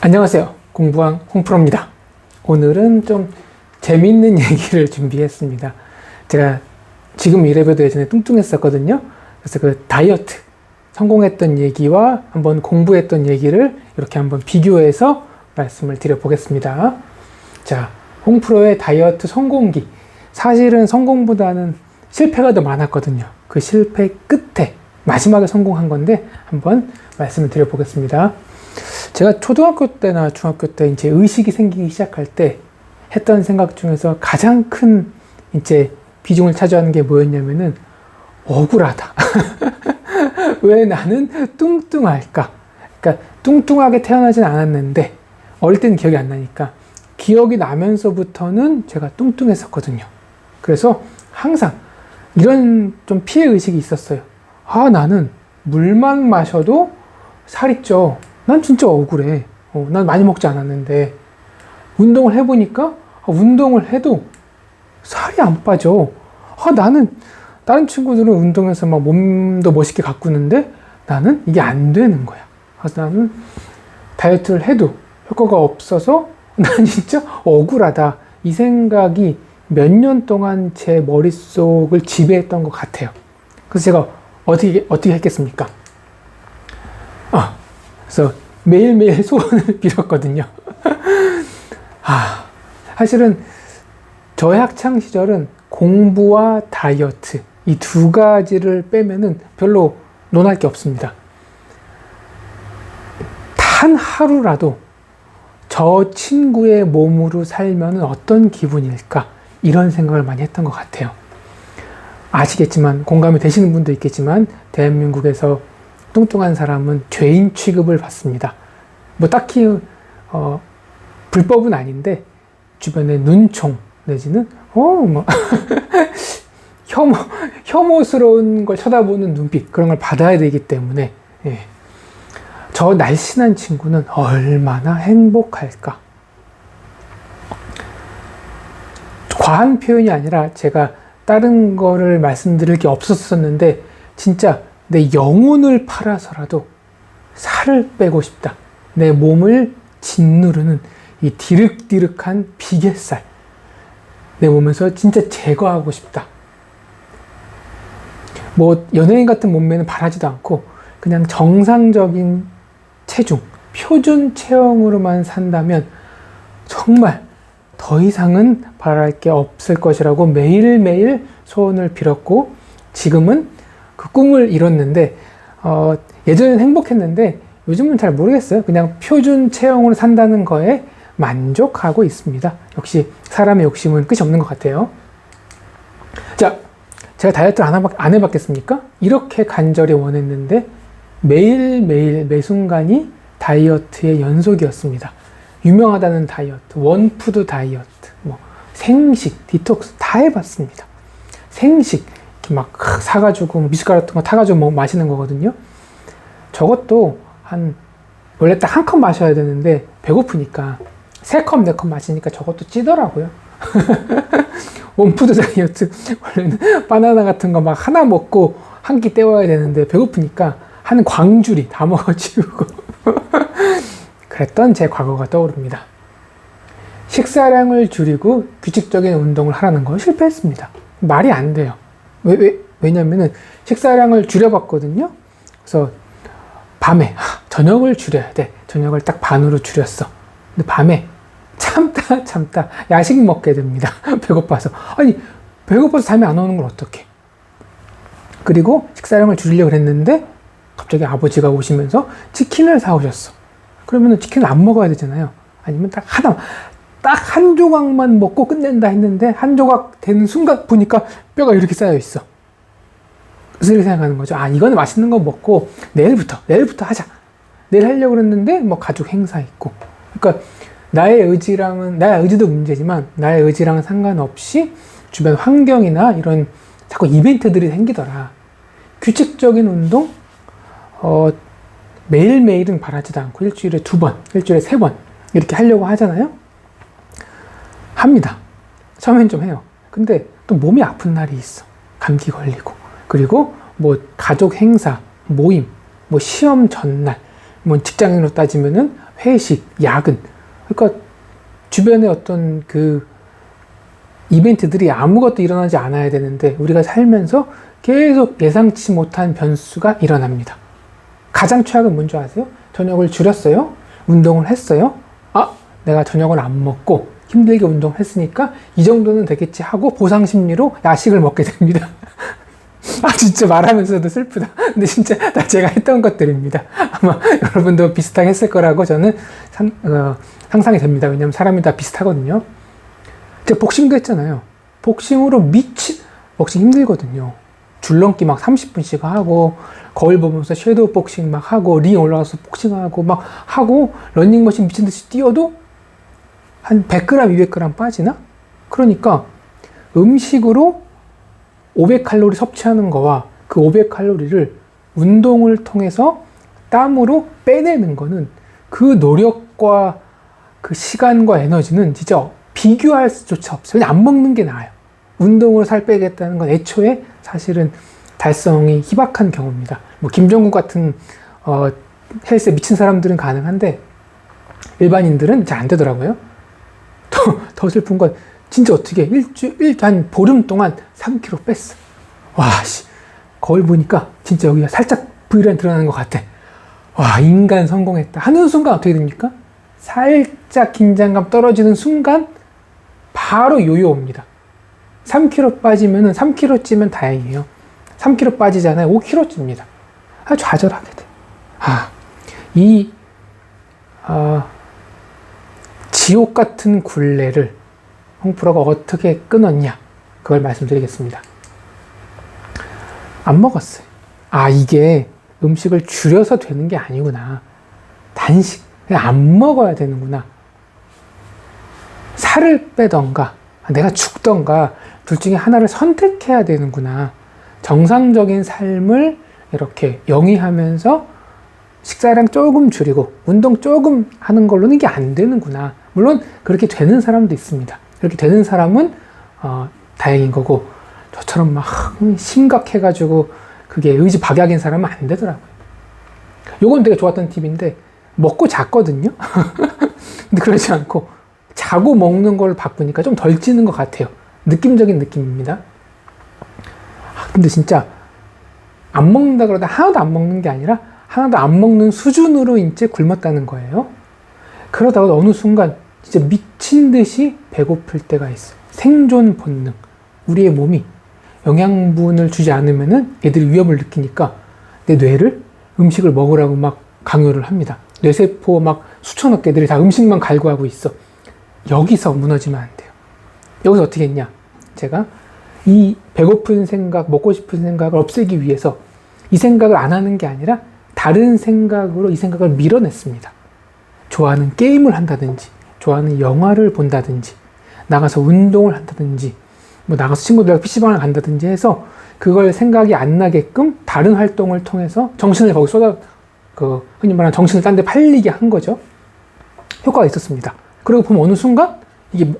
안녕하세요. 공부왕 홍프로입니다. 오늘은 좀 재밌는 얘기를 준비했습니다. 제가 지금 이래봬도 예전에 뚱뚱했었거든요. 그래서 그 다이어트 성공했던 얘기와 한번 공부했던 얘기를 이렇게 한번 비교해서 말씀을 드려보겠습니다. 자, 홍프로의 다이어트 성공기. 사실은 성공보다는 실패가 더 많았거든요. 그 실패 끝에 마지막에 성공한 건데 한번 말씀을 드려보겠습니다. 제가 초등학교 때나 중학교 때 이제 의식이 생기기 시작할 때 했던 생각 중에서 가장 큰 이제 비중을 차지하는 게 뭐였냐면은 억울하다. 왜 나는 뚱뚱할까? 그러니까 뚱뚱하게 태어나진 않았는데 어릴 때는 기억이 안 나니까 기억이 나면서부터는 제가 뚱뚱했었거든요. 그래서 항상 이런 좀 피해 의식이 있었어요. 아, 나는 물만 마셔도 살이 쪄. 난 진짜 억울해. 난 많이 먹지 않았는데 운동을 해보니까 운동을 해도 살이 안 빠져. 나는 다른 친구들은 운동해서 막 몸도 멋있게 가꾸는데 나는 이게 안 되는 거야. 그래서 나는 다이어트를 해도 효과가 없어서 난 진짜 억울하다. 이 생각이 몇 년 동안 제 머릿속을 지배했던 것 같아요. 그래서 제가 어떻게 했겠습니까? 그래서 매일매일 소원을 빌었거든요. 사실은 저의 학창 시절은 공부와 다이어트 이 두 가지를 빼면은 별로 논할 게 없습니다. 단 하루라도 저 친구의 몸으로 살면 어떤 기분일까 이런 생각을 많이 했던 것 같아요. 아시겠지만 공감이 되시는 분도 있겠지만 대한민국에서 뚱뚱한 사람은 죄인 취급을 받습니다. 뭐 딱히 불법은 아닌데 주변에 눈총 내지는 혐오스러운 걸 쳐다보는 눈빛 그런 걸 받아야 되기 때문에 저 날씬한 친구는 얼마나 행복할까. 과한 표현이 아니라 제가 다른 거를 말씀드릴 게 없었었는데 진짜 내 영혼을 팔아서라도 살을 빼고 싶다. 내 몸을 짓누르는 이 디륵디륵한 비계살 내 몸에서 진짜 제거하고 싶다. 뭐 연예인 같은 몸매는 바라지도 않고 그냥 정상적인 체중, 표준 체형으로만 산다면 정말 더 이상은 바랄 게 없을 것이라고 매일매일 소원을 빌었고 지금은 그 꿈을 이뤘는데 예전에는 행복했는데 요즘은 잘 모르겠어요. 그냥 표준 체형으로 산다는 거에 만족하고 있습니다. 역시 사람의 욕심은 끝이 없는 것 같아요. 자, 제가 다이어트를 안 해봤겠습니까? 이렇게 간절히 원했는데 매일매일 매순간이 다이어트의 연속이었습니다. 유명하다는 다이어트, 원푸드 다이어트, 뭐 생식, 디톡스 다 해봤습니다. 생식 이렇게 막 사가지고 미숫가루 같은 거 타가지고 마시는 거거든요. 저것도 원래 딱 한 컵 마셔야 되는데 배고프니까 3컵, 4컵 마시니까 저것도 찌더라고요. 원푸드 다이어트 원래는 바나나 같은 거 막 하나 먹고 한 끼 때워야 되는데 배고프니까 한 광주리 다 먹어치우고 그랬던 제 과거가 떠오릅니다. 식사량을 줄이고 규칙적인 운동을 하라는 거 실패했습니다. 말이 안 돼요. 왜냐면은 식사량을 줄여봤거든요. 그래서 밤에 저녁을 줄여야 돼. 저녁을 딱 반으로 줄였어. 근데 밤에 참다 야식 먹게 됩니다. 배고파서. 아니 배고파서 잠이 안 오는 걸 어떡해. 그리고 식사량을 줄이려고 했는데 갑자기 아버지가 오시면서 치킨을 사오셨어. 그러면 치킨을 안 먹어야 되잖아요. 아니면 딱 한 조각만 먹고 끝낸다 했는데 한 조각 되는 순간 보니까 뼈가 이렇게 쌓여 있어. 그래서 이렇게 생각하는 거죠. 이거는 맛있는 거 먹고 내일부터 하자. 내일 하려고 그랬는데 뭐 가족 행사 있고. 그러니까 나의 의지도 문제지만 나의 의지랑은 상관없이 주변 환경이나 이런 자꾸 이벤트들이 생기더라. 규칙적인 운동 매일매일은 바라지도 않고 일주일에 2번, 일주일에 3번 이렇게 하려고 하잖아요. 합니다. 처음엔 좀 해요. 근데 또 몸이 아픈 날이 있어. 감기 걸리고. 그리고 뭐 가족 행사, 모임, 뭐 시험 전날 뭐 직장인으로 따지면은 회식, 야근. 그러니까 주변에 어떤 그 이벤트들이 아무것도 일어나지 않아야 되는데 우리가 살면서 계속 예상치 못한 변수가 일어납니다. 가장 최악은 뭔지 아세요? 저녁을 줄였어요. 운동을 했어요. 아, 내가 저녁을 안 먹고 힘들게 운동을 했으니까 이 정도는 되겠지 하고 보상 심리로 야식을 먹게 됩니다. 아, 진짜 말하면서도 슬프다. 근데 진짜 다 제가 했던 것들입니다. 아마 여러분도 비슷하게 했을 거라고 저는 상상이 됩니다. 왜냐면 사람이 다 비슷하거든요. 제가 복싱도 했잖아요. 복싱으로 복싱 힘들거든요. 줄넘기 막 30분씩 하고, 거울 보면서 섀도우 복싱 막 하고, 링 올라가서 복싱하고 막 하고, 러닝머신 미친 듯이 뛰어도 한 100g, 200g 빠지나? 그러니까 음식으로 500칼로리 섭취하는 거와 그 500칼로리를 운동을 통해서 땀으로 빼내는 거는 그 노력과 그 시간과 에너지는 진짜 비교할 수조차 없어요. 그냥 안 먹는 게 나아요. 운동으로 살 빼겠다는 건 애초에 사실은 달성이 희박한 경우입니다. 뭐 김종국 같은 헬스에 미친 사람들은 가능한데 일반인들은 잘 안 되더라고요. 더 슬픈 건 진짜 어떻게 한 보름 동안 3kg 뺐어. 와, 씨. 거울 보니까 진짜 여기가 살짝 V라인 드러나는 것 같아. 와, 인간 성공했다. 하는 순간 어떻게 됩니까? 살짝 긴장감 떨어지는 순간 바로 요요 옵니다. 3kg 빠지면은 3kg 찌면 다행이에요. 3kg 빠지잖아요. 5kg 찝니다. 좌절하게 돼. 지옥 같은 굴레를 홍프로가 어떻게 끊었냐, 그걸 말씀드리겠습니다. 안 먹었어요. 이게 음식을 줄여서 되는 게 아니구나. 단식, 그냥 안 먹어야 되는구나. 살을 빼던가 내가 죽던가 둘 중에 하나를 선택해야 되는구나. 정상적인 삶을 이렇게 영위하면서 식사량 조금 줄이고 운동 조금 하는 걸로는 이게 안 되는구나. 물론 그렇게 되는 사람도 있습니다. 그렇게 되는 사람은 다행인 거고, 저처럼 막 심각해가지고 그게 의지 박약인 사람은 안 되더라고요. 요건 되게 좋았던 팁인데, 먹고 잤거든요. 근데 그러지 않고 자고 먹는 걸 바꾸니까 좀 덜 찌는 것 같아요. 느낌적인 느낌입니다. 근데 진짜 안 먹는다 그러다 하나도 안 먹는 게 아니라 하나도 안 먹는 수준으로 이제 굶었다는 거예요. 그러다가 어느 순간 진짜 미친 듯이 배고플 때가 있어요. 생존 본능. 우리의 몸이 영양분을 주지 않으면은 애들이 위험을 느끼니까 내 뇌를 음식을 먹으라고 막 강요를 합니다. 뇌세포 막 수천억 개들이 다 음식만 갈구하고 있어. 여기서 무너지면 안 돼요. 여기서 어떻게 했냐? 제가 이 배고픈 생각, 먹고 싶은 생각을 없애기 위해서 이 생각을 안 하는 게 아니라 다른 생각으로 이 생각을 밀어냈습니다. 좋아하는 게임을 한다든지, 좋아하는 영화를 본다든지, 나가서 운동을 한다든지, 뭐 나가서 친구들과 PC방을 간다든지 해서 그걸 생각이 안 나게끔 다른 활동을 통해서 정신을 거기 흔히 말하는 정신을 딴 데 팔리게 한 거죠. 효과가 있었습니다. 그리고 보면 어느 순간 이게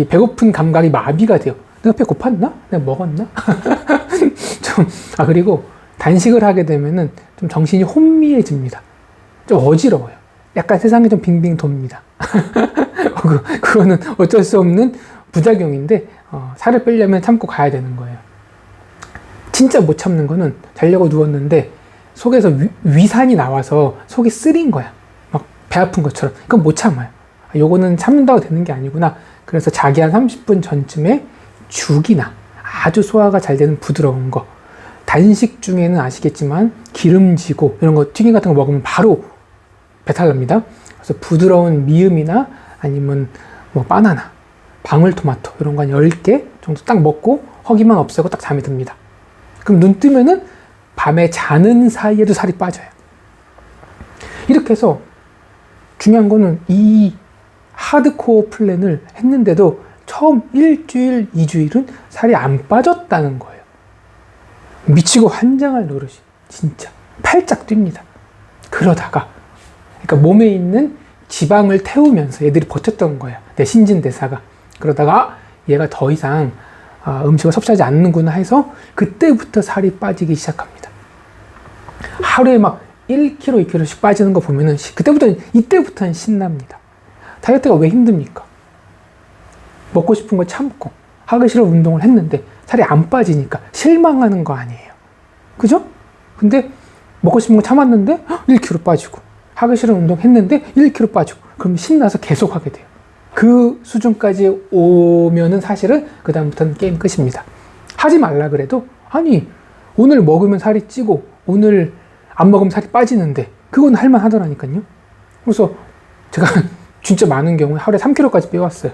배고픈 감각이 마비가 돼요. 내가 배 고팠나? 내가 먹었나? 그리고 단식을 하게 되면은 좀 정신이 혼미해집니다. 좀 어지러워요. 약간 세상이 좀 빙빙 돕니다. 그거는 어쩔 수 없는 부작용인데, 살을 빼려면 참고 가야 되는 거예요. 진짜 못 참는 거는 자려고 누웠는데 속에서 위산이 나와서 속이 쓰린 거야. 막 배 아픈 것처럼. 그건 못 참아요. 요거는 참는다고 되는 게 아니구나. 그래서 자기 한 30분 전쯤에 죽이나 아주 소화가 잘 되는 부드러운 거. 단식 중에는 아시겠지만 기름지고 이런 거 튀김 같은 거 먹으면 바로 배탈 납니다. 그래서 부드러운 미음이나 아니면 뭐 바나나, 방울토마토 이런 거 한 10개 정도 딱 먹고 허기만 없애고 딱 잠이 듭니다. 그럼 눈 뜨면은 밤에 자는 사이에도 살이 빠져요. 이렇게 해서 중요한 거는 이 하드코어 플랜을 했는데도 처음 1주일, 2주일은 살이 안 빠졌다는 거예요. 미치고 환장할 노릇이 진짜 팔짝 뜁니다. 그러다가 그러니까 몸에 있는 지방을 태우면서 애들이 버텼던 거예요. 내 신진대사가. 그러다가 얘가 더 이상 음식을 섭취하지 않는구나 해서 그때부터 살이 빠지기 시작합니다. 하루에 막 1kg, 2kg씩 빠지는 거 보면은 이때부터는 신납니다. 다이어트가 왜 힘듭니까? 먹고 싶은 거 참고 하기 싫은 운동을 했는데 살이 안 빠지니까 실망하는 거 아니에요. 그죠? 근데 먹고 싶은 거 참았는데 1kg 빠지고 하기 싫은 운동 했는데 1kg 빠지고 그럼 신나서 계속 하게 돼요. 그 수준까지 오면은 사실은 그 다음부터는 게임 끝입니다. 하지 말라 그래도 아니 오늘 먹으면 살이 찌고 오늘 안 먹으면 살이 빠지는데 그건 할만 하더라니까요. 그래서 제가 진짜 많은 경우에 하루에 3kg까지 빼왔어요.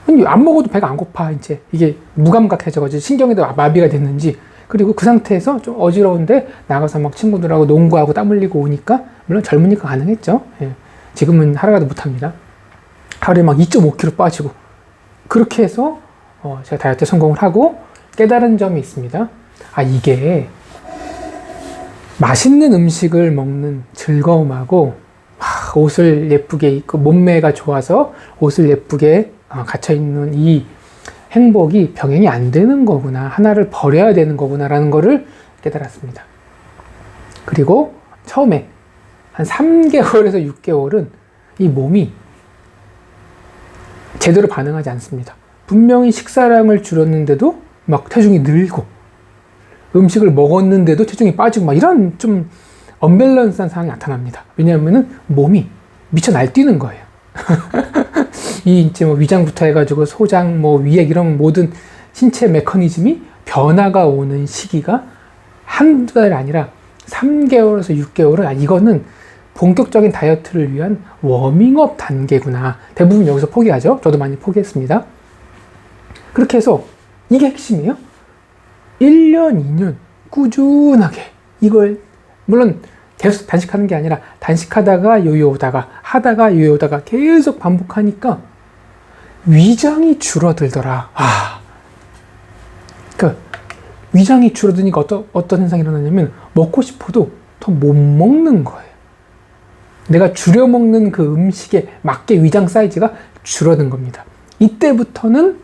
아니 안 먹어도 배가 안 고파. 이제 이게 무감각해져가지고 신경에도 마비가 됐는지, 그리고 그 상태에서 좀 어지러운데 나가서 막 친구들하고 농구하고 땀 흘리고 오니까, 물론 젊으니까 가능했죠. 예. 지금은 하루라도 못합니다. 하루에 막 2.5kg 빠지고 그렇게 해서 제가 다이어트 성공을 하고 깨달은 점이 있습니다. 아, 이게 맛있는 음식을 먹는 즐거움하고 옷을 예쁘게 입고 몸매가 좋아서 옷을 예쁘게 갇혀있는 이 행복이 병행이 안 되는 거구나, 하나를 버려야 되는 거구나 라는 거를 깨달았습니다. 그리고 처음에 한 3개월에서 6개월은 이 몸이 제대로 반응하지 않습니다. 분명히 식사량을 줄였는데도 막 체중이 늘고, 음식을 먹었는데도 체중이 빠지고 막 이런 좀 언밸런스한 상황이 나타납니다. 왜냐하면은 몸이 미쳐 날뛰는 거예요. 이 이제 뭐 위장부터 해가지고 소장, 뭐 위액 이런 모든 신체 메커니즘이 변화가 오는 시기가 한두 달이 아니라 3개월에서 6개월은 이거는 본격적인 다이어트를 위한 워밍업 단계구나. 대부분 여기서 포기하죠. 저도 많이 포기했습니다. 그렇게 해서 이게 핵심이에요. 1년, 2년 꾸준하게 이걸, 물론 계속 단식하는 게 아니라 단식하다가 요요하다가 하다가 요요하다가 계속 반복하니까 위장이 줄어들더라. 그러니까 위장이 줄어드니까 어떤 현상이 일어나냐면 먹고 싶어도 더 못 먹는 거예요. 내가 줄여 먹는 그 음식에 맞게 위장 사이즈가 줄어든 겁니다. 이때부터는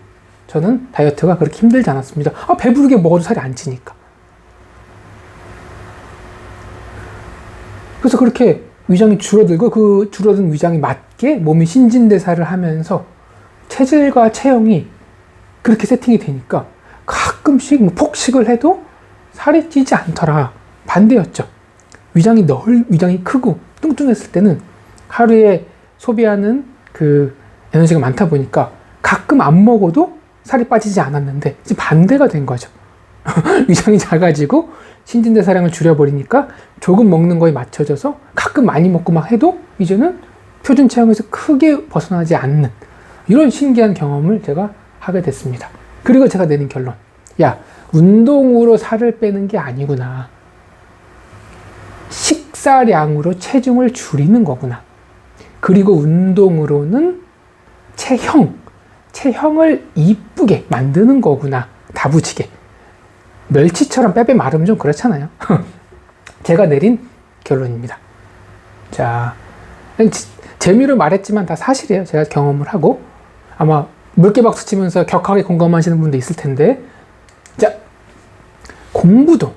저는 다이어트가 그렇게 힘들지 않았습니다. 배부르게 먹어도 살이 안 찌니까. 그래서 그렇게 위장이 줄어들고 그 줄어든 위장이 맞게 몸이 신진대사를 하면서 체질과 체형이 그렇게 세팅이 되니까 가끔씩 뭐 폭식을 해도 살이 찌지 않더라. 반대였죠. 위장이 크고 뚱뚱했을 때는 하루에 소비하는 그 에너지가 많다 보니까 가끔 안 먹어도 살이 빠지지 않았는데 지금 반대가 된 거죠. 위장이 작아지고 신진대사량을 줄여버리니까 조금 먹는 거에 맞춰져서 가끔 많이 먹고 막 해도 이제는 표준 체형에서 크게 벗어나지 않는 이런 신기한 경험을 제가 하게 됐습니다. 그리고 제가 내린 결론, 야, 운동으로 살을 빼는 게 아니구나. 식사량으로 체중을 줄이는 거구나. 그리고 운동으로는 체형을 이쁘게 만드는 거구나. 다부지게. 멸치처럼 빼빼 마르면 좀 그렇잖아요. 제가 내린 결론입니다. 자, 재미로 말했지만 다 사실이에요. 제가 경험을 하고 아마 물개박수 치면서 격하게 공감하시는 분도 있을 텐데, 자, 공부도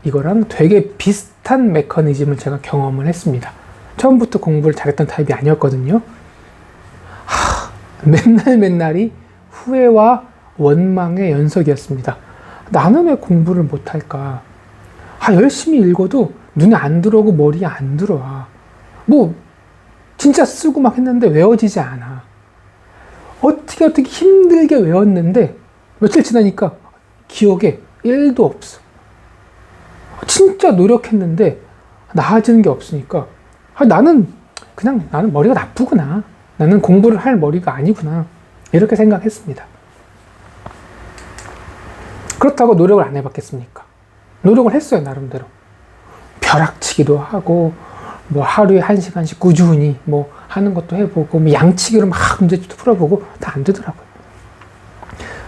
이거랑 되게 비슷한 메커니즘을 제가 경험을 했습니다. 처음부터 공부를 잘했던 타입이 아니었거든요. 맨날이 후회와 원망의 연속이었습니다. 나는 왜 공부를 못할까? 열심히 읽어도 눈에 안 들어오고 머리에 안 들어와. 뭐 진짜 쓰고 막 했는데 외워지지 않아. 어떻게 힘들게 외웠는데 며칠 지나니까 기억에 1도 없어. 진짜 노력했는데 나아지는 게 없으니까 나는 머리가 나쁘구나. 나는 공부를 할 머리가 아니구나. 이렇게 생각했습니다. 그렇다고 노력을 안 해봤겠습니까? 노력을 했어요, 나름대로. 벼락치기도 하고, 뭐 하루에 1시간씩 꾸준히 뭐 하는 것도 해보고, 뭐 양치기로 막 문제집도 풀어보고, 다 안 되더라고요.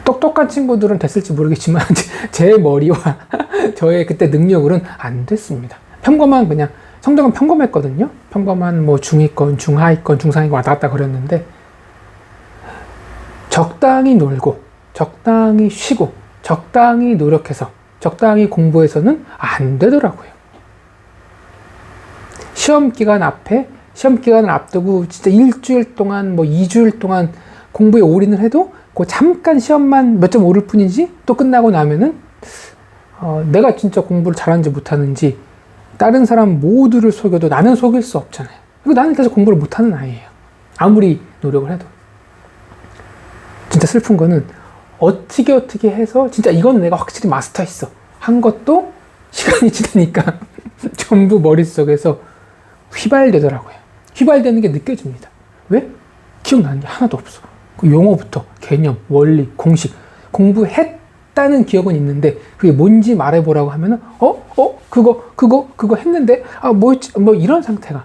똑똑한 친구들은 됐을지 모르겠지만, 제 머리와 저의 그때 능력으로는 안 됐습니다. 평범한 그냥, 성적은 평범했거든요. 평범한 뭐 중위권, 중하위권, 중상위권 왔다 갔다 그랬는데, 적당히 놀고, 적당히 쉬고, 적당히 노력해서 적당히 공부해서는 안 되더라고요. 시험 기간 앞에 시험 기간을 앞두고 진짜 일주일 동안 뭐 2주일 동안 공부에 올인을 해도 그 잠깐 시험만 몇 점 오를 뿐이지 또 끝나고 나면은 내가 진짜 공부를 잘하는지 못하는지 다른 사람 모두를 속여도 나는 속일 수 없잖아요. 그리고 나는 계속 공부를 못하는 아이예요. 아무리 노력을 해도. 진짜 슬픈 거는 어떻게 해서 진짜 이건 내가 확실히 마스터했어 한 것도 시간이 지나니까 전부 머릿속에서 휘발되더라고요. 휘발되는 게 느껴집니다. 왜? 기억나는 게 하나도 없어. 그 용어부터 개념, 원리, 공식 공부했다는 기억은 있는데 그게 뭔지 말해보라고 하면은 그거 했는데 뭐였지? 뭐 이런 상태가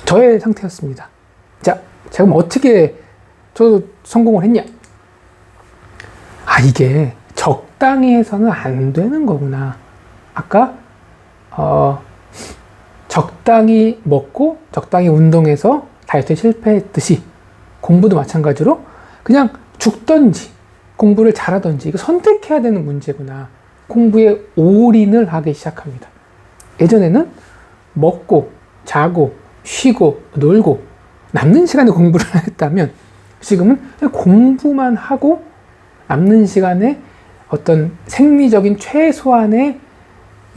저의 상태였습니다. 자, 제가 그럼 어떻게 저도 성공을 했냐? 이게 적당히 해서는 안 되는 거구나. 아까 적당히 먹고 적당히 운동해서 다이어트에 실패했듯이 공부도 마찬가지로 그냥 죽던지 공부를 잘하던지 이거 선택해야 되는 문제구나. 공부에 올인을 하기 시작합니다. 예전에는 먹고 자고 쉬고 놀고 남는 시간에 공부를 했다면 지금은 그냥 공부만 하고 남는 시간에 어떤 생리적인 최소한의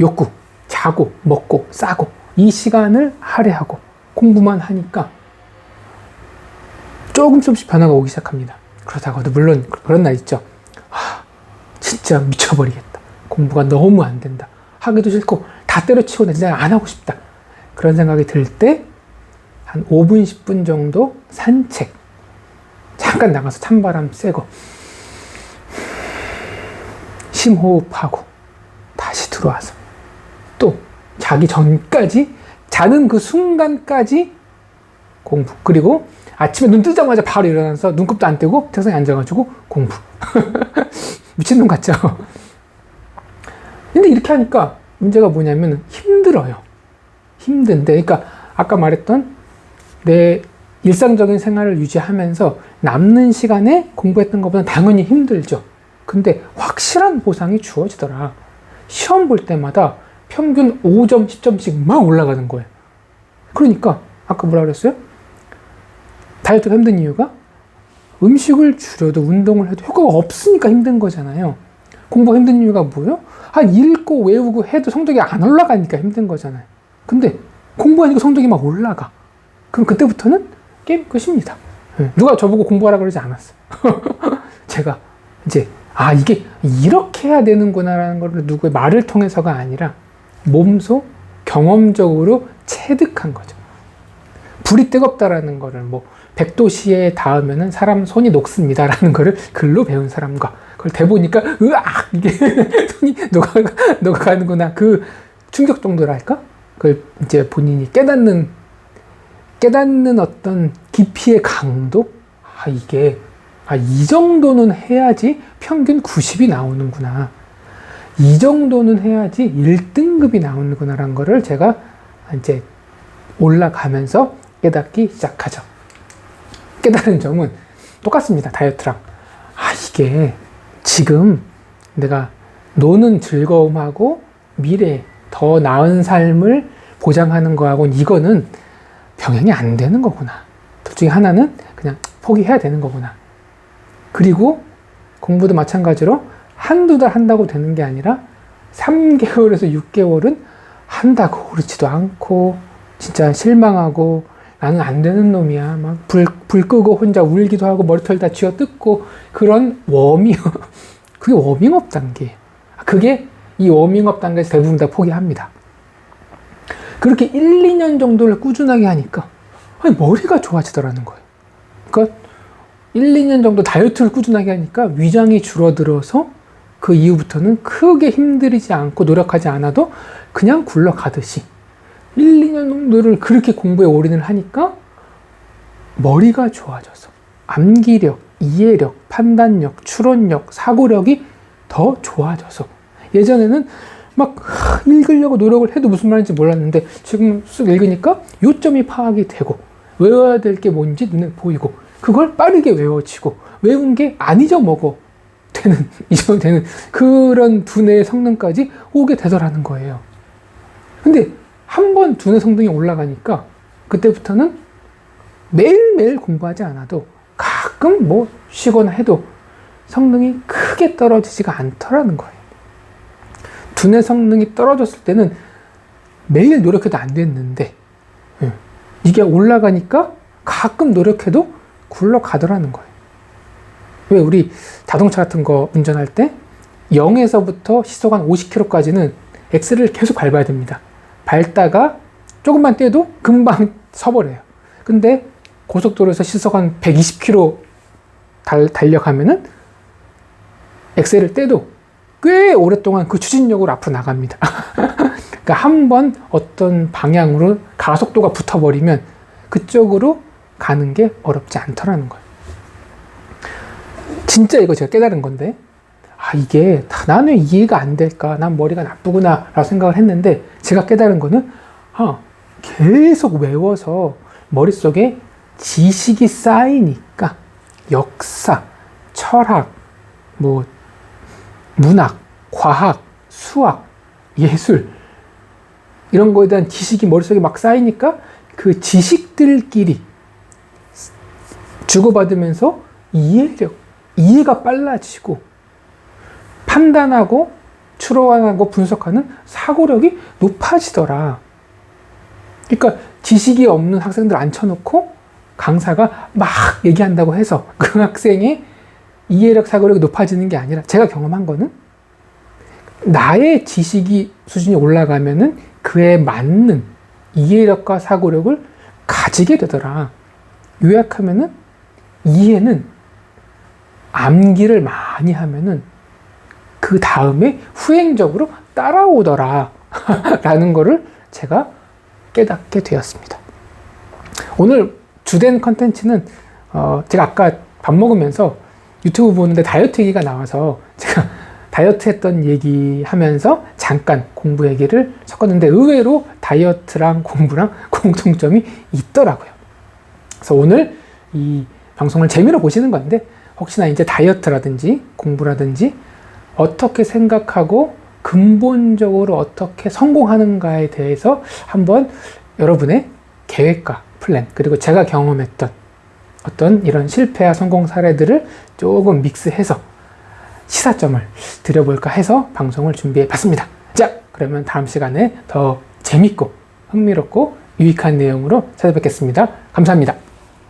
욕구, 자고 먹고 싸고 이 시간을 할애하고 공부만 하니까 조금씩 변화가 오기 시작합니다. 그러다가도 물론 그런 날 있죠. 진짜 미쳐버리겠다. 공부가 너무 안 된다. 하기도 싫고 다 때려치고 나 진짜 안 하고 싶다. 그런 생각이 들 때 한 5분, 10분 정도 산책 잠깐 나가서 찬바람 쐬고 심호흡하고 다시 들어와서 또 자기 전까지 자는 그 순간까지 공부. 그리고 아침에 눈 뜨자마자 바로 일어나서 눈곱도 안 떼고 책상에 앉아가지고 공부. 미친놈 같죠? 근데 이렇게 하니까 문제가 뭐냐면 힘들어요. 힘든데, 그러니까 아까 말했던 내 일상적인 생활을 유지하면서 남는 시간에 공부했던 것보다 당연히 힘들죠. 근데 확실한 보상이 주어지더라. 시험 볼 때마다 평균 5점, 10점씩 막 올라가는 거예요. 그러니까 아까 뭐라 그랬어요? 다이어트가 힘든 이유가 음식을 줄여도 운동을 해도 효과가 없으니까 힘든 거잖아요. 공부가 힘든 이유가 뭐예요? 읽고 외우고 해도 성적이 안 올라가니까 힘든 거잖아요. 근데 공부하니까 성적이 막 올라가. 그럼 그때부터는 게임 끝입니다. 누가 저보고 공부하라 그러지 않았어요. 제가 이제 이게 이렇게 해야 되는구나라는 걸 누구의 말을 통해서가 아니라 몸소 경험적으로 체득한 거죠. 불이 뜨겁다라는 거를 100도씨에 닿으면은 사람 손이 녹습니다라는 거를 글로 배운 사람과 그걸 대보니까 이게 손이 녹아가는구나. 그 충격 정도랄까? 그걸 이제 본인이 깨닫는 어떤 깊이의 강도? 이게 이 정도는 해야지 평균 90이 나오는구나. 이 정도는 해야지 1등급이 나오는구나 라는 거를 제가 이제 올라가면서 깨닫기 시작하죠. 깨달은 점은 똑같습니다. 다이어트랑. 이게 지금 내가 노는 즐거움하고 미래 더 나은 삶을 보장하는 거하고는 이거는 병행이 안 되는 거구나. 둘 중에 하나는 그냥 포기해야 되는 거구나. 그리고 공부도 마찬가지로 한두 달 한다고 되는 게 아니라 3개월에서 6개월은 한다고 그렇지도 않고 진짜 실망하고 나는 안 되는 놈이야. 막 불 끄고 혼자 울기도 하고 머리털 다 쥐어 뜯고 그런 그게 워밍업 단계예요. 그게 이 워밍업 단계에서 대부분 다 포기합니다. 그렇게 1, 2년 정도를 꾸준하게 하니까 머리가 좋아지더라는 거예요. 그러니까 1, 2년 정도 다이어트를 꾸준하게 하니까 위장이 줄어들어서 그 이후부터는 크게 힘들이지 않고 노력하지 않아도 그냥 굴러가듯이 1, 2년 정도를 그렇게 공부에 올인을 하니까 머리가 좋아져서 암기력, 이해력, 판단력, 추론력, 사고력이 더 좋아져서 예전에는 막 읽으려고 노력을 해도 무슨 말인지 몰랐는데 지금 쓱 읽으니까 요점이 파악이 되고 외워야 될 게 뭔지 눈에 보이고 그걸 빠르게 외워지고 외운 게 안 잊어먹어 되는 그런 두뇌의 성능까지 오게 되더라는 거예요. 근데 한 번 두뇌 성능이 올라가니까 그때부터는 매일매일 공부하지 않아도 가끔 뭐 쉬거나 해도 성능이 크게 떨어지지가 않더라는 거예요. 두뇌 성능이 떨어졌을 때는 매일 노력해도 안 됐는데 이게 올라가니까 가끔 노력해도 굴러가더라는 거예요. 왜 우리 자동차 같은 거 운전할 때 0에서부터 시속 한 50km까지는 엑셀을 계속 밟아야 됩니다. 밟다가 조금만 떼도 금방 서버려요. 근데 고속도로에서 시속 한 120km 달려가면은 엑셀을 떼도 꽤 오랫동안 그 추진력으로 앞으로 나갑니다. 그러니까 한번 어떤 방향으로 가속도가 붙어버리면 그쪽으로 가는 게 어렵지 않더라는 거예요. 진짜 이거 제가 깨달은 건데, 이게 나는 이해가 안 될까? 난 머리가 나쁘구나 라고 생각을 했는데, 제가 깨달은 거는 계속 외워서 머릿속에 지식이 쌓이니까 역사, 철학, 뭐 문학, 과학, 수학, 예술 이런 거에 대한 지식이 머릿속에 막 쌓이니까 그 지식들끼리 주고받으면서 이해가 빨라지고 판단하고 추론하고 분석하는 사고력이 높아지더라. 그러니까 지식이 없는 학생들 앉혀놓고 강사가 막 얘기한다고 해서 그 학생의 이해력, 사고력이 높아지는 게 아니라 제가 경험한 거는 나의 지식이 수준이 올라가면은 그에 맞는 이해력과 사고력을 가지게 되더라. 요약하면은 이해는 암기를 많이 하면은 그 다음에 후행적으로 따라오더라 라는 거를 제가 깨닫게 되었습니다. 오늘 주된 컨텐츠는 제가 아까 밥 먹으면서 유튜브 보는데 다이어트 얘기가 나와서 제가 다이어트 했던 얘기 하면서 잠깐 공부 얘기를 섞었는데 의외로 다이어트랑 공부랑 공통점이 있더라고요. 그래서 오늘 이 방송을 재미로 보시는 건데 혹시나 이제 다이어트라든지 공부라든지 어떻게 생각하고 근본적으로 어떻게 성공하는가에 대해서 한번 여러분의 계획과 플랜, 그리고 제가 경험했던 어떤 이런 실패와 성공 사례들을 조금 믹스해서 시사점을 드려볼까 해서 방송을 준비해 봤습니다. 자, 그러면 다음 시간에 더 재밌고 흥미롭고 유익한 내용으로 찾아뵙겠습니다. 감사합니다.